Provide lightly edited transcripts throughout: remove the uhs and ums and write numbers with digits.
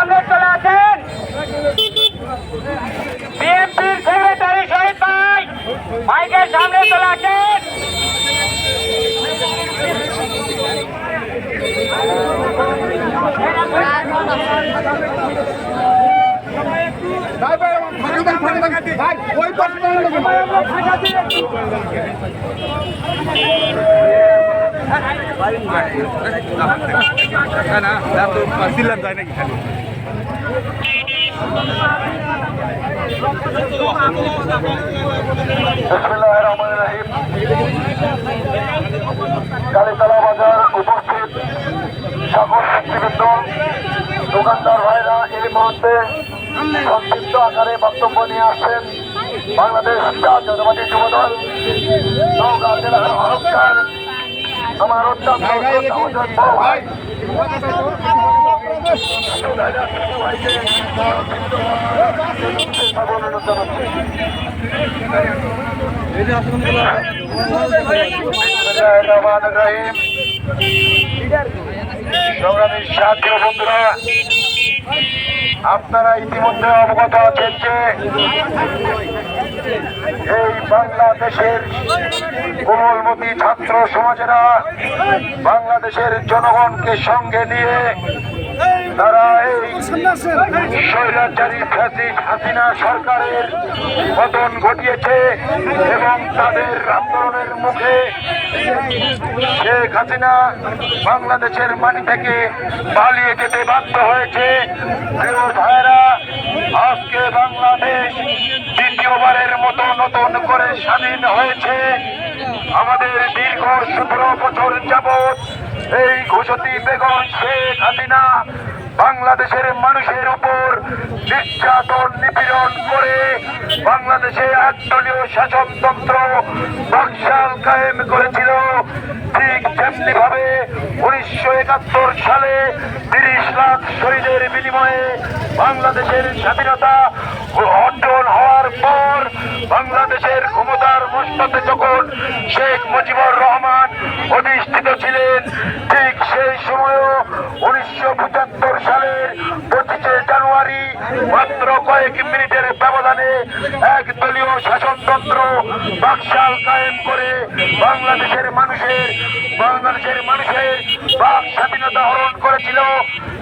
সামনে চলে আসেন বিএনপির সেক্রেটারি শহীদ ভাই, মাইকের সামনে চলে আসেন। যায় নাকি খালি কালীতলা বাজার উপস্থিত সকল ব্যক্তিবৃন্দ, দোকানদার ভাইরা এই মুহূর্তে সংক্ষিপ্ত আকারে বক্তব্য নিয়ে আসছেন। বাংলাদেশ জাতীয়তাবাদী যুবদল নওগাঁ জেলার অহংকার আমার অত্যন্ত ভাই সংগ্রামী সাথী বন্ধুরা, আপনারা ইতিমধ্যে অবগত আছেন যে এই বাংলাদেশের কোমলমতি ছাত্র সমাজেরা বাংলাদেশের জনগণকে সঙ্গে নিয়ে তারা এই স্বৈরাচারী ফ্যাসিস্ট হাসিনা সরকারের পতন ঘটিয়েছে এবং তাদের আন্দোলনের মুখে শেখ হাসিনা বাংলাদেশের মাটি থেকে পালিয়ে যেতে বাধ্য হয়েছে। ভাইয়েরা, আজকে বাংলাদেশ দ্বিতীয়বারের মতো নতুন করে স্বাধীন হয়েছে। আমাদের দীর্ঘ 17 বছর যাবৎ এই ঘোষিত বেগম শেখ হাসিনা বাংলাদেশের মানুষের উপর নির্যাতন নিপীড়ন করে বাংলাদেশে একদলীয় শাসনতন্ত্র বাকশাল কায়েম করেছিল। ঠিক তেমনি ভাবে 1971 সালে 30 লাখ শহীদের বিনিময়ে বাংলাদেশের স্বাধীনতা অর্জন হওয়ার পর বাংলাদেশের ক্ষমতার মস্তকে যখন শেখ মুজিবুর রহমান অধিষ্ঠিত ছিলেন, ঠিক সেই সময়ও 1975 সালের 25 জানুয়ারি মাত্র কয়েক মিনিটের ব্যবধানে একদলীয় শাসনতন্ত্র বাকশাল কায়েম করে বাংলাদেশের মানুষের বাক স্বাধীনতা হরণ করেছিল,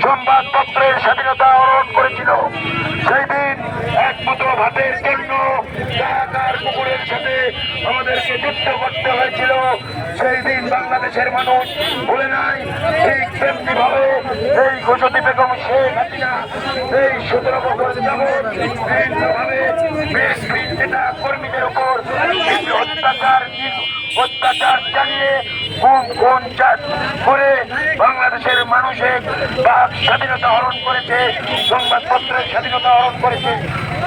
সংবাদপত্রের স্বাধীনতা হরণ করেছিল। সেই দিন এক মুঠো ভাতের জন্য কারাগার কুকুরের সাথে আমাদেরকে যুদ্ধ করতে হয়েছিল। সেই দিন বাংলাদেশের মানুষ ভুলে নাই। ঠিক তেমনি ভাবে এই ঘোষিত বেগম শেখ হাসিনা এই 17 বছর যাবৎ বিভিন্নভাবে নেতা কর্মীদের উপর অত্যাচার চালিয়ে খুন করে বাংলাদেশের মানুষের বাক স্বাধীনতা হরণ করেছে, সংবাদপত্রের স্বাধীনতা হরণ করেছে,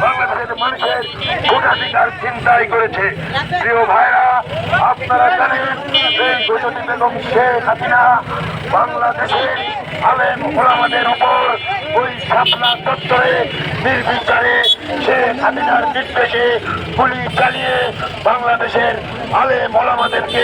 বাংলাদেশের মানুষের ভোটাধিকার চিন্তাই করেছে। প্রিয় ভাইরা, আপনারা জানেন এই ঘোষিত বেগম শেখ হাসিনা বাংলাদেশের আলেম ওলামাদের উপর ওই শাপলা চত্বরে নির্বিচারে শেখ হাসিনার নির্দেশে গুলি চালিয়ে বাংলাদেশের আলেম ওলামাদেরকে